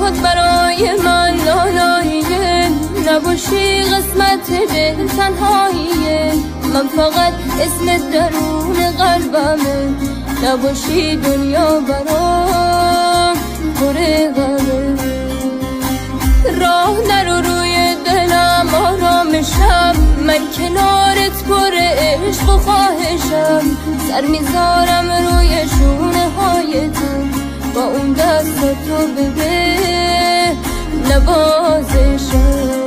خود برای من لالاییه، نباشی قسمت دل تنهاییه. من فقط اسم درون قلبمه، نباشی دنیا برام پر غمه. راه نرو روی دلم آرامشم، من کنارت پر عشق و خواهشم. سر میذارم روی شونه های تو، با اون دستاتو بده نوازشم.